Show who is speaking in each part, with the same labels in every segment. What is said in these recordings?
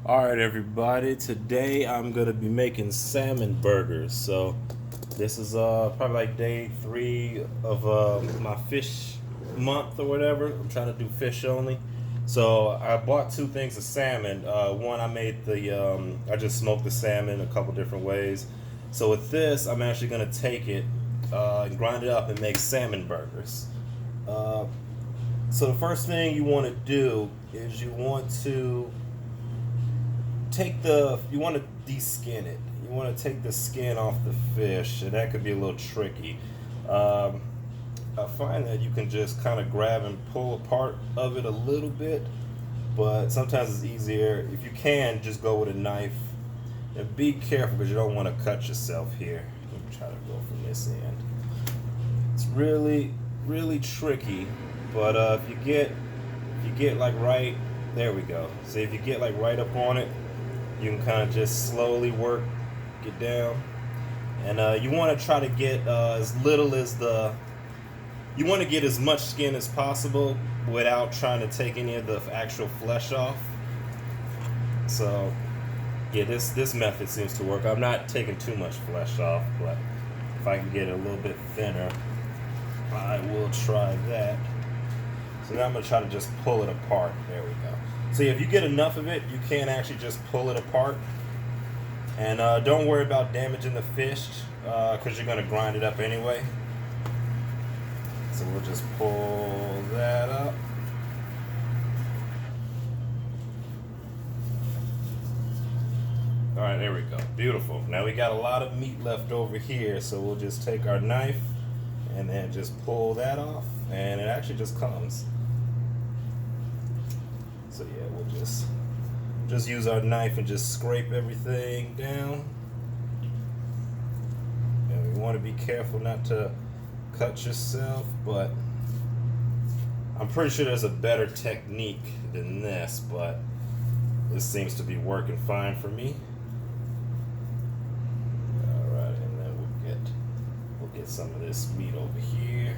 Speaker 1: Alright everybody, today I'm going to be making salmon burgers. So this is probably like day 3 of my fish month or whatever. I'm trying to do fish only. So I bought 2 things of salmon. One, I made I just smoked the salmon a couple different ways. So with this, I'm actually going to take it and grind it up and make salmon burgers. So the first thing you want to do is you want to de-skin it. You want to take the skin off the fish, and that could be a little tricky. I find that you can just kind of grab and pull a part of it a little bit, but sometimes it's easier if you can just go with a knife. And be careful because you don't want to cut yourself here. Let me try to go from this end. It's really tricky, but if you get like right there, we go. See, if you get like right up on it, you can kind of just slowly get down, and you want to try to get you want to get as much skin as possible without trying to take any of the actual flesh off. So yeah, this method seems to work. I'm not taking too much flesh off, but if I can get it a little bit thinner, I will try that. So now I'm going to try to just pull it apart. There we go. So if you get enough of it, you can actually just pull it apart. And don't worry about damaging the fish because you're going to grind it up anyway. So we'll just pull that up. Alright, there we go. Beautiful. Now we got a lot of meat left over here, so we'll just take our knife and then just pull that off, and it actually just comes. So yeah, we'll just use our knife and just scrape everything down. And we want to be careful not to cut yourself, but I'm pretty sure there's a better technique than this, but this seems to be working fine for me. Alright, and then we'll get some of this meat over here.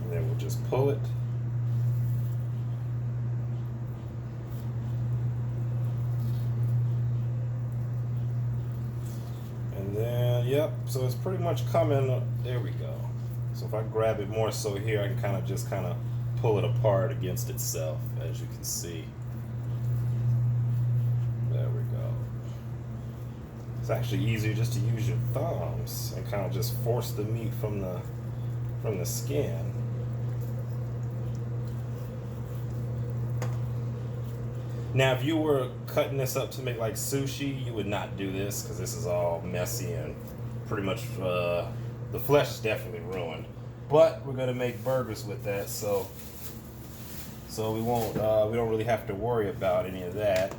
Speaker 1: Then we'll just pull it. And then, yep, so it's pretty much coming. There we go. So if I grab it more so here, I can kind of pull it apart against itself, as you can see. There we go. It's actually easier just to use your thumbs and kind of just force the meat from the skin. Now, if you were cutting this up to make like sushi, you would not do this because this is all messy and pretty much the flesh is definitely ruined. But we're gonna make burgers with that, so we don't really have to worry about any of that.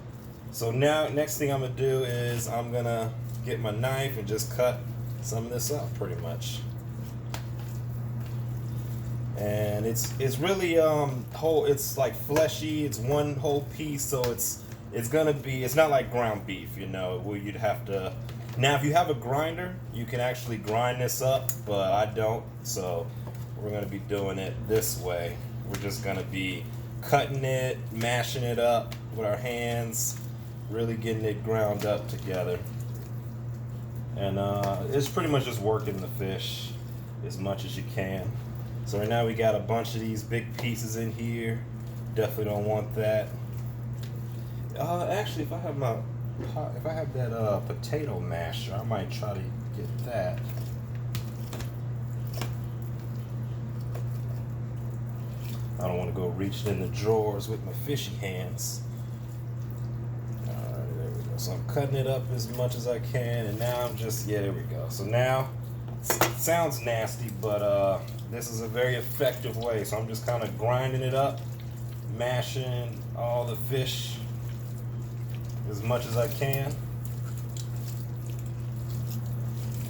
Speaker 1: So now, next thing I'm gonna do is I'm gonna get my knife and just cut some of this up, pretty much. And it's really it's like fleshy. It's one whole piece, so it's not like ground beef, you know, where you'd have to. Now, if you have a grinder, you can actually grind this up, but I don't. So we're gonna be doing it this way. We're just gonna be cutting it, mashing it up with our hands, really getting it ground up together. And it's pretty much just working the fish as much as you can. So right now we got a bunch of these big pieces in here. Definitely don't want that. Actually, if I have that potato masher, I might try to get that. I don't want to go reaching in the drawers with my fishy hands. Alright, there we go. So I'm cutting it up as much as I can, and now I'm just, yeah, there we go. So now, it sounds nasty, but this is a very effective way. So I'm just kind of grinding it up, mashing all the fish as much as I can.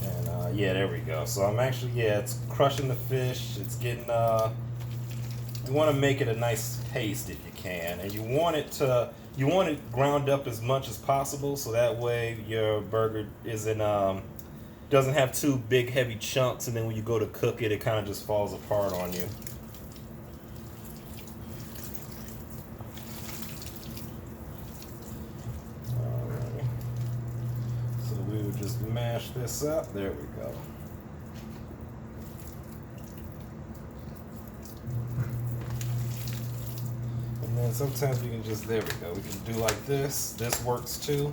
Speaker 1: And yeah, there we go. So I'm actually, yeah, it's crushing the fish. It's getting, you want to make it a nice paste if you can. And you want it ground up as much as possible, so that way your burger isn't doesn't have two big heavy chunks, and then when you go to cook it, it kind of just falls apart on you. Alright. So we would just mash this up. There we go. And then sometimes we can just, there we go. We can do like this. This works too.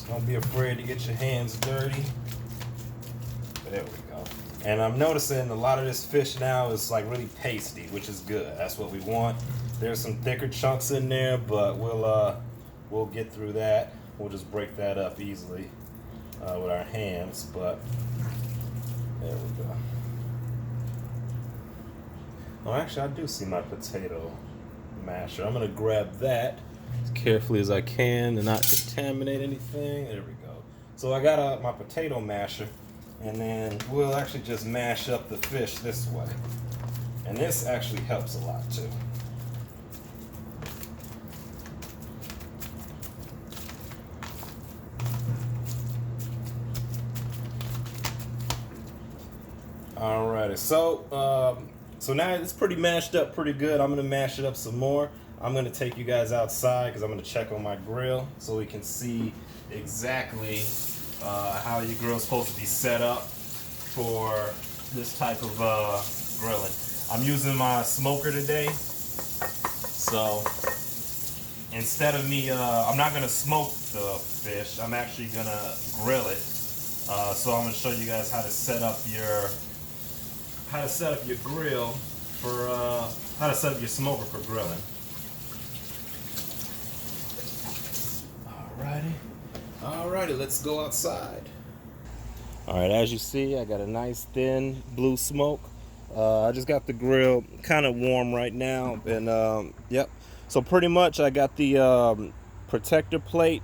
Speaker 1: Don't be afraid to get your hands dirty. There we go. And I'm noticing a lot of this fish now is like really pasty, which is good. That's what we want. There's some thicker chunks in there, but we'll get through that. We'll just break that up easily with our hands. But there we go. Oh, actually, I do see my potato masher. I'm gonna grab that as carefully as I can and not contaminate anything. There we go. So I got my potato masher, and then we'll actually just mash up the fish this way. And this actually helps a lot too. Alrighty, so now it's pretty mashed up pretty good. I'm gonna mash it up some more. I'm gonna take you guys outside because I'm gonna check on my grill so we can see exactly how your grill's supposed to be set up for this type of grilling. I'm using my smoker today, so instead of me, I'm not gonna smoke the fish. I'm actually gonna grill it. So I'm gonna show you guys how to set up your grill for how to set up your smoker for grilling. Alrighty, let's go outside. Alright, as you see, I got a nice thin blue smoke. I just got the grill kind of warm right now, and yep. So pretty much I got the protector plate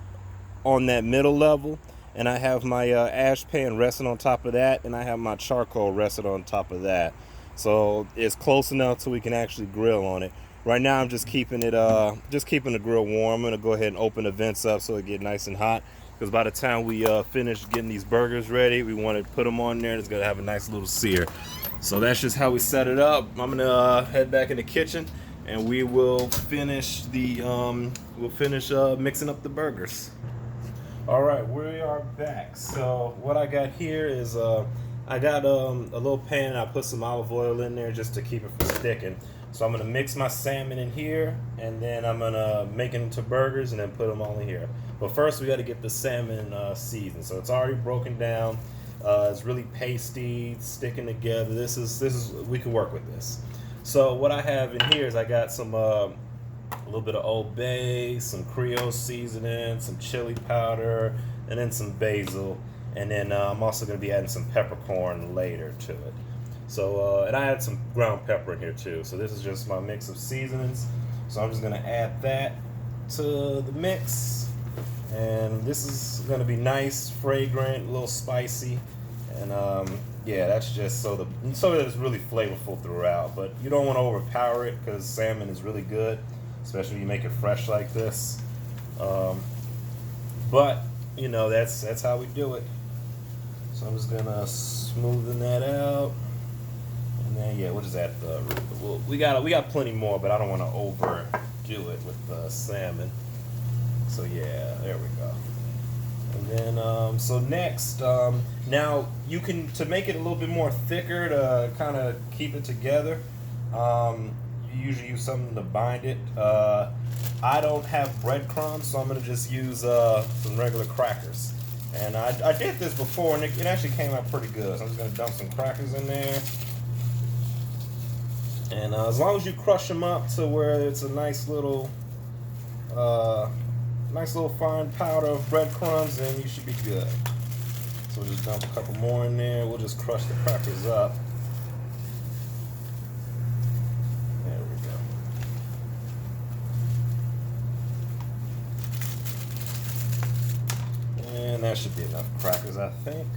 Speaker 1: on that middle level, and I have my ash pan resting on top of that, and I have my charcoal resting on top of that. So it's close enough so we can actually grill on it. Right now I'm just keeping the grill warm. I'm gonna go ahead and open the vents up so it get nice and hot, because by the time we finish getting these burgers ready, we want to put them on there and it's gonna have a nice little sear. So that's just how we set it up. I'm gonna head back in the kitchen and we will finish mixing up the burgers. All right, we are back. So what I got here is I got a little pan, and I put some olive oil in there just to keep it from sticking. So I'm gonna mix my salmon in here, and then I'm gonna make it into burgers and then put them all in here. But first we got to get the salmon seasoned. So it's already broken down. It's really pasty, sticking together. This is we can work with this. So what I have in here is I got some a little bit of Old Bay, some Creole seasoning, some chili powder, and then some basil. And then I'm also going to be adding some peppercorn later to it. So, and I added some ground pepper in here too. So this is just my mix of seasonings. So I'm just going to add that to the mix. And this is going to be nice, fragrant, a little spicy. And yeah, that's just so that it's really flavorful throughout. But you don't want to overpower it because salmon is really good, especially when you make it fresh like this. But you know, that's how we do it. So I'm just gonna smoothen that out, and then yeah, we'll just add the. We got plenty more, but I don't want to overdo it with the salmon. So yeah, there we go. And then so next, now you can, to make it a little bit more thicker to kind of keep it together. You usually use something to bind it. I don't have breadcrumbs, so I'm gonna just use some regular crackers. And I did this before, and it actually came out pretty good. So I'm just gonna dump some crackers in there. And as long as you crush them up to where it's a nice little fine powder of breadcrumbs, then you should be good. So we'll just dump a couple more in there. We'll just crush the crackers up. There we go. And that should be enough crackers, I think.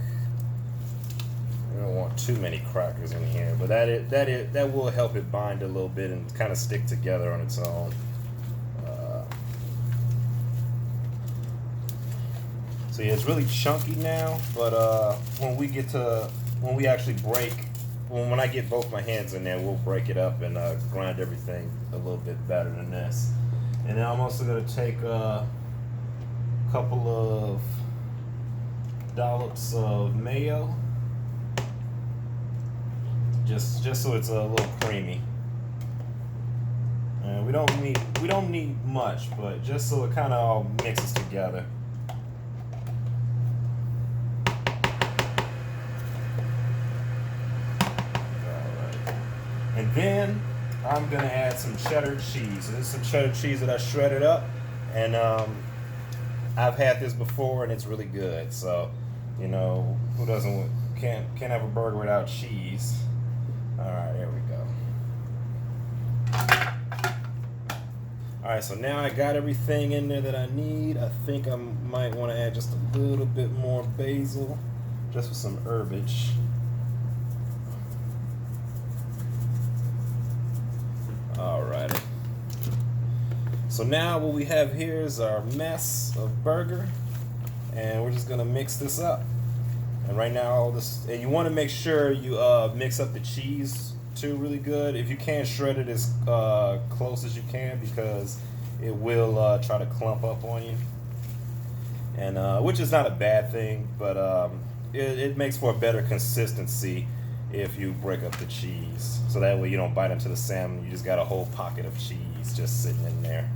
Speaker 1: We don't want too many crackers in here, but that will help it bind a little bit and kind of stick together on its own. See, it's really chunky now, but when we actually break, when I get both my hands in there, we'll break it up and grind everything a little bit better than this. And then I'm also gonna take a couple of dollops of mayo, just so it's a little creamy. And we don't need much, but just so it kind of all mixes together. And then I'm gonna add some cheddar cheese. So this is some cheddar cheese that I shredded up, and I've had this before, and it's really good. So, you know, who can't have a burger without cheese? All right, there we go. All right, so now I got everything in there that I need. I think I might want to add just a little bit more basil, just for some herbage. Alrighty. So now what we have here is our mess of burger, and we're just gonna mix this up. And right now, all this, and you want to make sure you mix up the cheese too really good. If you can, shred it as close as you can, because it will try to clump up on you, and which is not a bad thing, but it makes for a better consistency if you break up the cheese, so that way you don't bite into the salmon. You just got a whole pocket of cheese just sitting in there.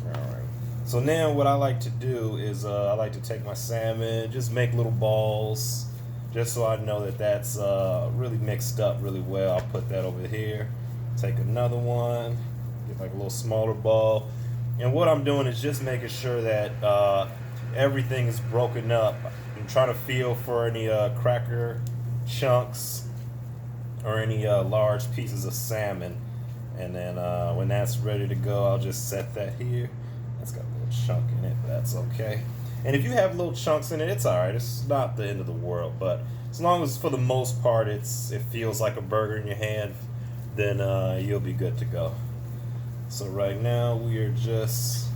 Speaker 1: All right. So now what I like to do is I like to take my salmon, just make little balls, just so I know that that's really mixed up really well. I'll put that over here. Take another one, get like a little smaller ball. And what I'm doing is just making sure that everything is broken up. I'm trying to feel for any cracker chunks or any large pieces of salmon, and then when that's ready to go, I'll just set that here. That's got a little chunk in it, but that's okay. And if you have little chunks in it, it's all right. It's not the end of the world, but as long as for the most part it feels like a burger in your hand, then you'll be good to go. So right now we are just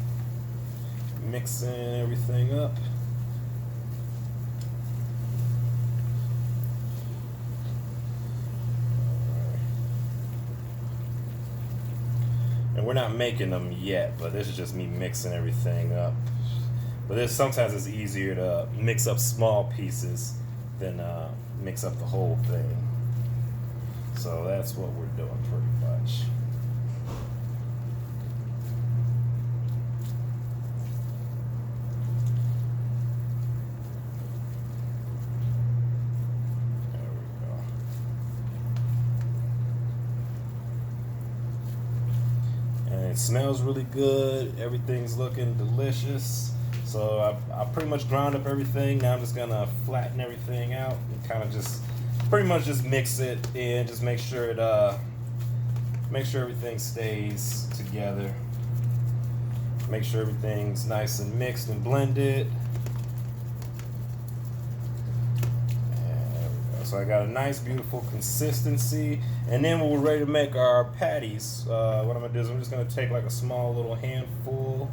Speaker 1: mixing everything up. And we're not making them yet, but this is just me mixing everything up. But sometimes it's easier to mix up small pieces than mix up the whole thing. So that's what we're doing pretty much. It smells really good. Everything's looking delicious. So I pretty much ground up everything. Now I'm just gonna flatten everything out and kind of just pretty much just mix it in. Just make sure everything stays together. Make sure everything's nice and mixed and blended. So I got a nice, beautiful consistency. And then when we're ready to make our patties, what I'm gonna do is I'm just gonna take like a small little handful.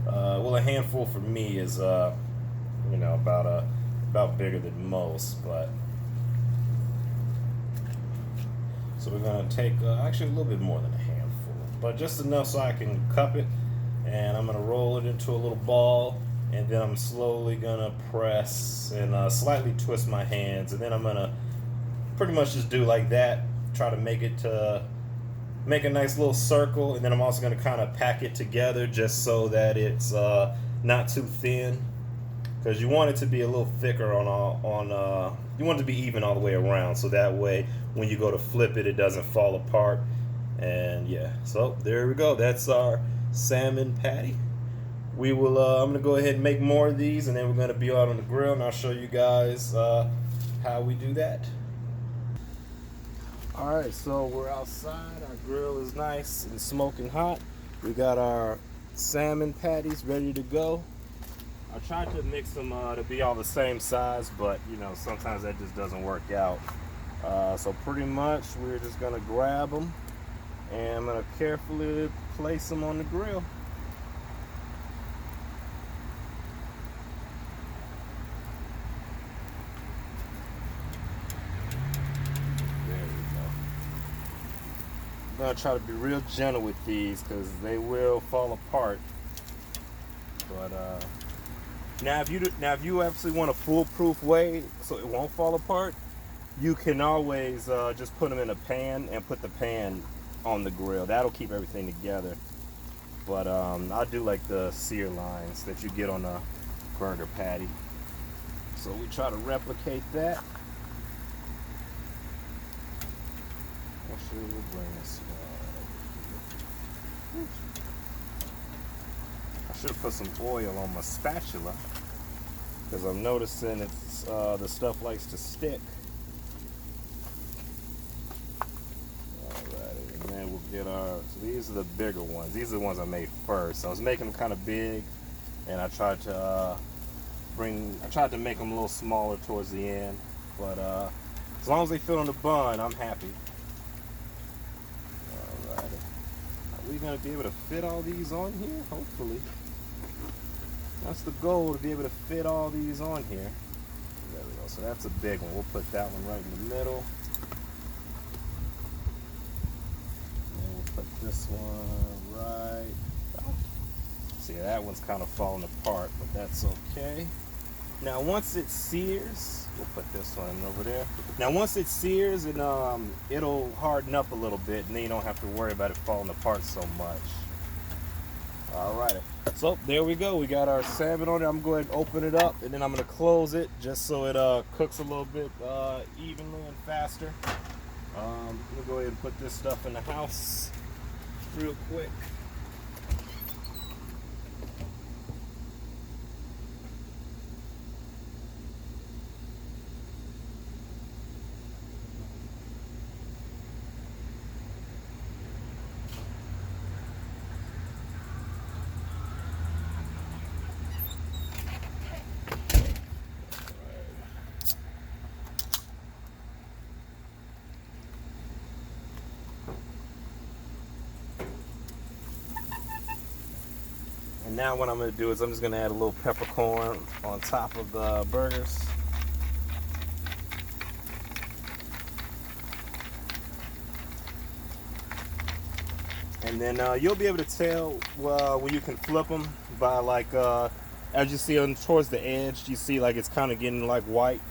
Speaker 1: Well, a handful for me is, you know, about bigger than most, but. So we're gonna take actually a little bit more than a handful, but just enough so I can cup it. And I'm gonna roll it into a little ball. And then I'm slowly gonna press and slightly twist my hands, and then I'm gonna pretty much just do like that. Try to make a nice little circle, and then I'm also gonna kind of pack it together just so that it's not too thin, because you want it to be a little thicker you want it to be even all the way around, so that way when you go to flip it, it doesn't fall apart. And yeah, so there we go. That's our salmon patty. We will. I'm gonna go ahead and make more of these, and then we're gonna be out on the grill, and I'll show you guys how we do that. All right, so we're outside. Our grill is nice and smoking hot. We got our salmon patties ready to go. I tried to mix them to be all the same size, but you know, sometimes that just doesn't work out. So pretty much we're just gonna grab them, and I'm gonna carefully place them on the grill. gonna try to be real gentle with these because they will fall apart. But now if you actually want a foolproof way so it won't fall apart, you can always just put them in a pan and put the pan on the grill. That'll keep everything together. But I do like the sear lines that you get on a burger patty. So we try to replicate that. Actually, we'll bring this one. I should have put some oil on my spatula because I'm noticing it's the stuff likes to stick. Alrighty, and then we'll get our. So these are the bigger ones. These are the ones I made first. I was making them kind of big, and I tried to make them a little smaller towards the end. But as long as they fit on the bun, I'm happy. Alrighty, are we gonna be able to fit all these on here? Hopefully. That's the goal, to be able to fit all these on here. There we go. So that's a big one. We'll put that one right in the middle. And we'll put this one right. Oh. See, that one's kind of falling apart, but that's okay. Now, once it sears, we'll put this one over there. Now, once it sears, and it'll harden up a little bit, and then you don't have to worry about it falling apart so much. Alright, so there we go. We got our salmon on it. I'm going to open it up, and then I'm going to close it just so it cooks a little bit evenly and faster. I'm going to go ahead and put this stuff in the house real quick. And now what I'm going to do is I'm just going to add a little peppercorn on top of the burgers. And then you'll be able to tell when you can flip them by like, as you see on towards the edge, you see like it's kind of getting like white.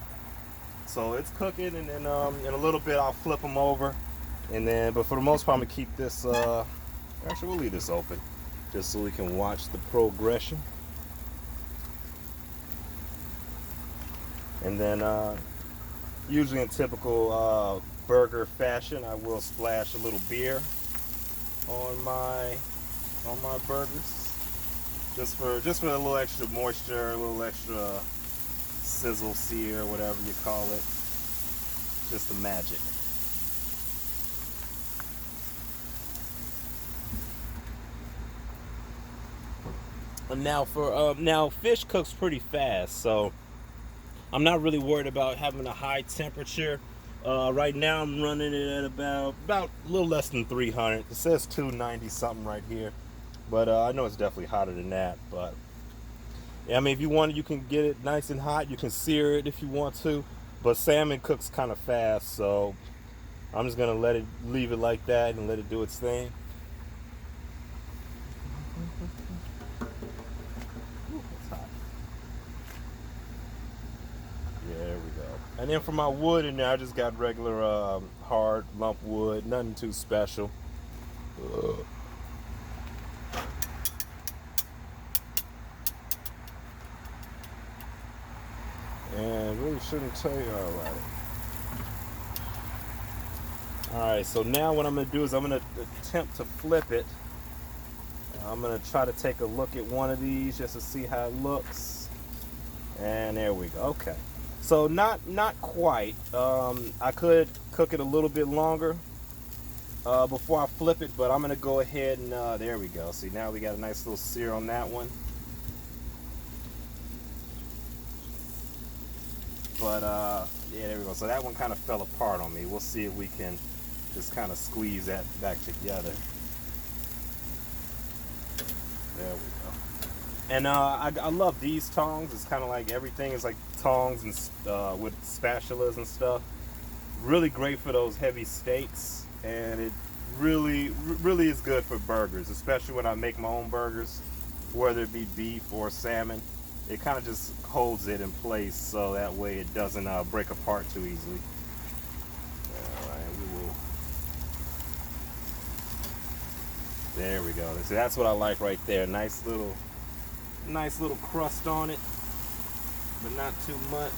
Speaker 1: So it's cooking, and then in a little bit I'll flip them over. And then, but for the most part I'm going to keep this, actually we'll leave this open, just so we can watch the progression. And then usually in typical burger fashion, I will splash a little beer on my burgers, just for a little extra moisture, a little extra sizzle, sear, whatever you call it, just the magic. Now for now fish cooks pretty fast, so I'm not really worried about having a high temperature. Right now I'm running it at about a little less than 300. It says 290 something right here, but I know it's definitely hotter than that. But yeah, I mean, if you want, you can get it nice and hot. You can sear it if you want to, but salmon cooks kind of fast, so I'm just gonna leave it like that and let it do its thing. There we go. And then for my wood in there, I just got regular hard lump wood, nothing too special. And really shouldn't tell you. Alright, so now what I'm going to do is I'm going to attempt to flip it. I'm going to try to take a look at one of these just to see how it looks. And there we go. Okay. So not quite. I could cook it a little bit longer before I flip it, but I'm gonna go ahead and there we go. See, now we got a nice little sear on that one. But yeah, there we go. So that one kind of fell apart on me. We'll see if we can just kind of squeeze that back together. There we go. And I love these tongs. It's kind of like everything is like tongs and with spatulas and stuff. Really great for those heavy steaks, and it really is good for burgers, especially when I make my own burgers, whether it be beef or salmon. It kind of just holds it in place so that way it doesn't break apart too easily. All right, we will. There we go. See, that's what I like right there. Nice little crust on it, but not too much.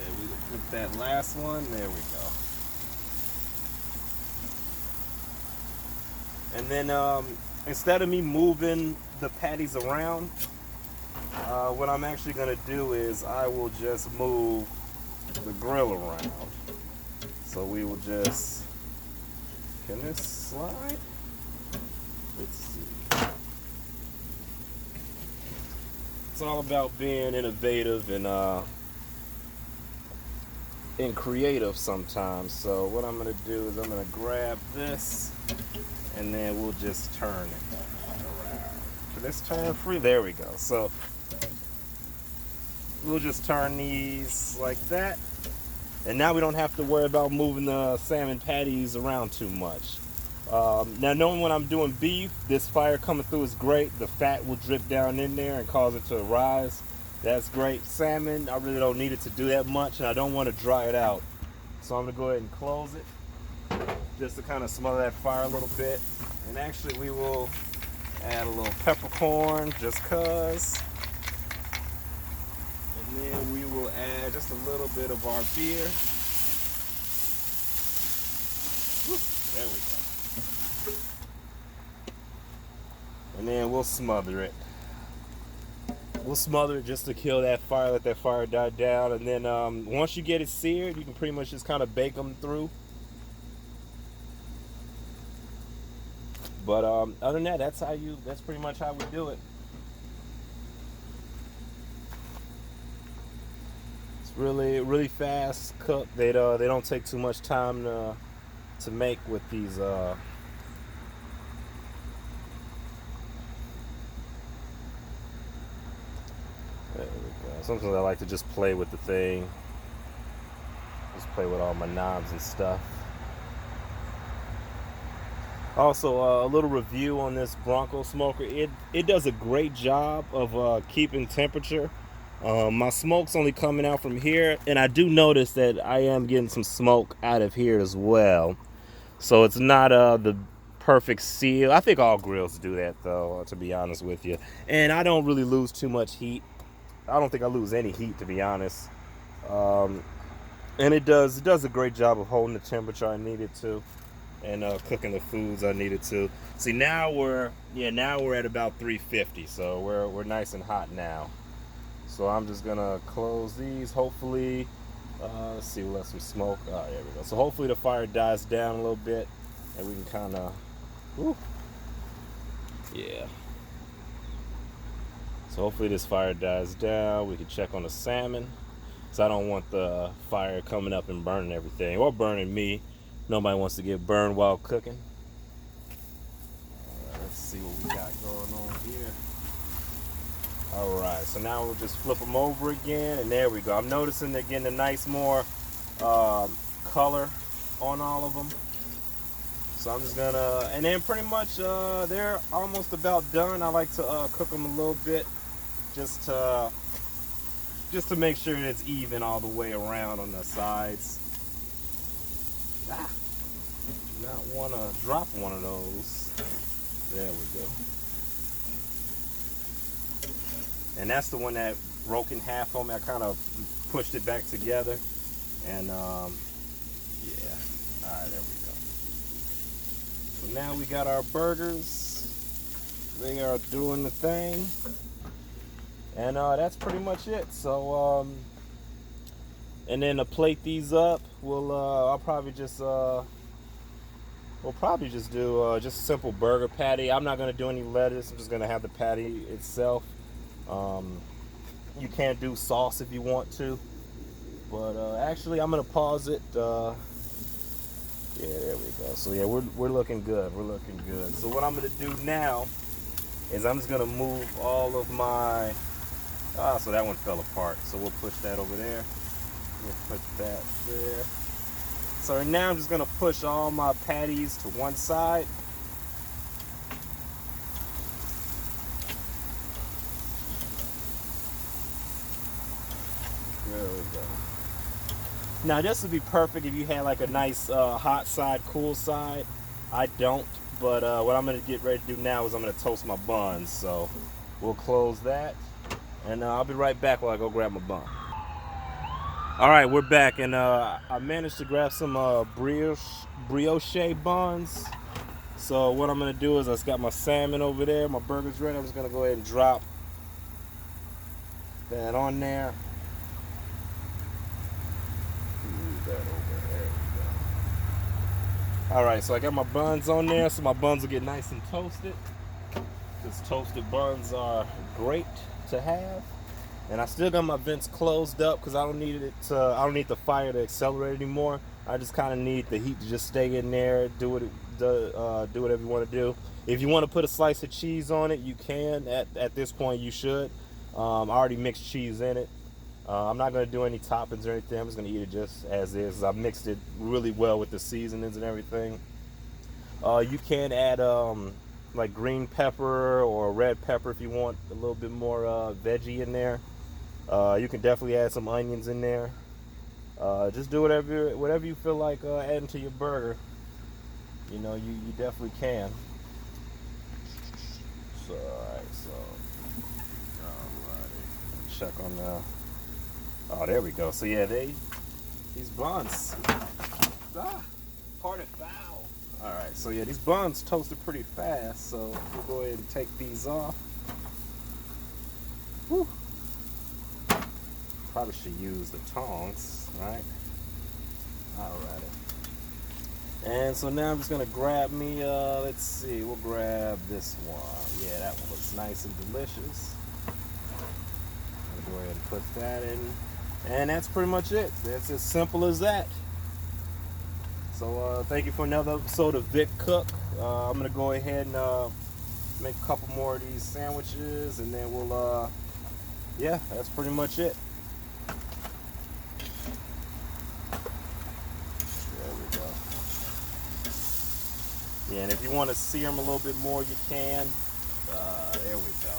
Speaker 1: And we will put that last one. There we go. And then instead of me moving the patties around, what I'm actually going to do is I will just move the grill around. So we will just, can this slide? Let's see. It's all about being innovative and creative sometimes. So what I'm going to do is I'm going to grab this and then we'll just turn it around. Can this turn free? There we go. So we'll just turn these like that. And now we don't have to worry about moving the salmon patties around too much. Now knowing when I'm doing beef, this fire coming through is great. The fat will drip down in there and cause it to rise. That's great. Salmon, I really don't need it to do that much, and I don't want to dry it out. So I'm going to go ahead and close it just to kind of smother that fire a little bit. And actually we will add a little peppercorn just cause. And then we will add just a little bit of our beer. There we go. And then we'll smother it. We'll smother it just to kill that fire, let that fire die down. And then once you get it seared, you can pretty much just kind of bake them through. But other than that, that's pretty much how we do it. It's really fast cook. They don't take too much time to make with these. There we go. Sometimes I like to just play with the thing. Just play with all my knobs and stuff. Also, a little review on this Bronco smoker. It does a great job of keeping temperature. My smoke's only coming out from here, and I do notice that I am getting some smoke out of here as well. So it's not the perfect seal. I think all grills do that, though, to be honest with you. And I don't really lose too much heat. I don't think I lose any heat, to be honest. And it does a great job of holding the temperature I need it to. And cooking the foods I needed to. See, now we're at about 350, so we're nice and hot now. So I'm just gonna close these. Hopefully, let's see, we'll let some smoke. Oh, there we go. So hopefully the fire dies down a little bit, and we can kind of, yeah. So hopefully this fire dies down. We can check on the salmon. So I don't want the fire coming up and burning everything, or burning me. Nobody wants to get burned while cooking. Alright, let's see what we got going on here. Alright, so now we'll just flip them over again, and there we go. I'm noticing they're getting a nice more color on all of them. So I'm just gonna, and then pretty much they're almost about done. I like to cook them a little bit just to make sure that it's even all the way around on the sides. Do not want to drop one of those. There we go. And that's the one that broke in half on me. I kind of pushed it back together. And yeah. Alright, there we go. So now we got our burgers. They are doing the thing. And that's pretty much it. So and then to plate these up, we'll probably just do just a simple burger patty. I'm not gonna do any lettuce. I'm just gonna have the patty itself. You can do sauce if you want to, but actually I'm gonna pause it. Yeah, there we go. So yeah, we're looking good. We're looking good. So what I'm gonna do now is I'm just gonna move all of my. So that one fell apart. So we'll push that over there. We'll put that there. So now I'm just gonna push all my patties to one side. There we go. Now this would be perfect if you had like a nice hot side, cool side. I don't, but what I'm gonna get ready to do now is I'm gonna toast my buns. So we'll close that, and I'll be right back while I go grab my bun. All right, we're back, and I managed to grab some brioche buns. So what I'm gonna do is I just got my salmon over there, my burger's ready. I'm just gonna go ahead and drop that on there. Move that over there. All right, so I got my buns on there, so my buns will get nice and toasted. Because toasted buns are great to have. And I still got my vents closed up because I don't need the fire to accelerate anymore. I just kind of need the heat to just stay in there, do whatever you want to do. If you want to put a slice of cheese on it, you can. At this point, you should. I already mixed cheese in it. I'm not going to do any toppings or anything. I'm just going to eat it just as is. I mixed it really well with the seasonings and everything. You can add like green pepper or red pepper if you want a little bit more veggie in there. You can definitely add some onions in there. Just do whatever you feel like adding to your burger. You know, you definitely can. So, alright, check on the. Oh, there we go. So yeah, these buns. Part of foul. All right, so yeah, these buns toasted pretty fast. So we'll go ahead and take these off. Whew. Probably should use the tongs, right? Alrighty. And so now I'm just gonna grab me. Let's see. We'll grab this one. Yeah, that one looks nice and delicious. Go ahead and put that in, and that's pretty much it. That's as simple as that. So thank you for another episode of Vickcook. I'm gonna go ahead and make a couple more of these sandwiches, and then we'll yeah, that's pretty much it. There we go. Yeah, and if you want to sear them a little bit more, you can. There we go.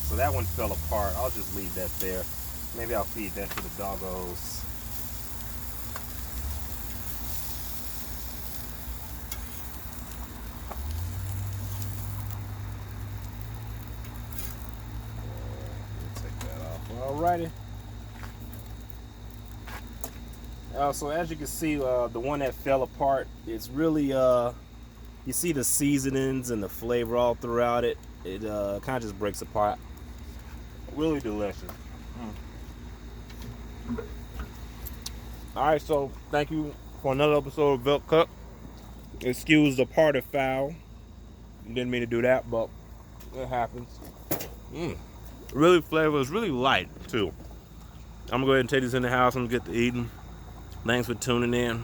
Speaker 1: So that one fell apart. I'll just leave that there. Maybe I'll feed that to the doggos. Take that off. Alrighty. So as you can see, the one that fell apart, it's really, you see the seasonings and the flavor all throughout it. It kind of just breaks apart. Really delicious. Alright, so thank you for another episode of Vickcook. Excuse the party foul. Didn't mean to do that, but it happens. Really flavor. It's really light, too. I'm going to go ahead and take this in the house and get to eating. Thanks for tuning in.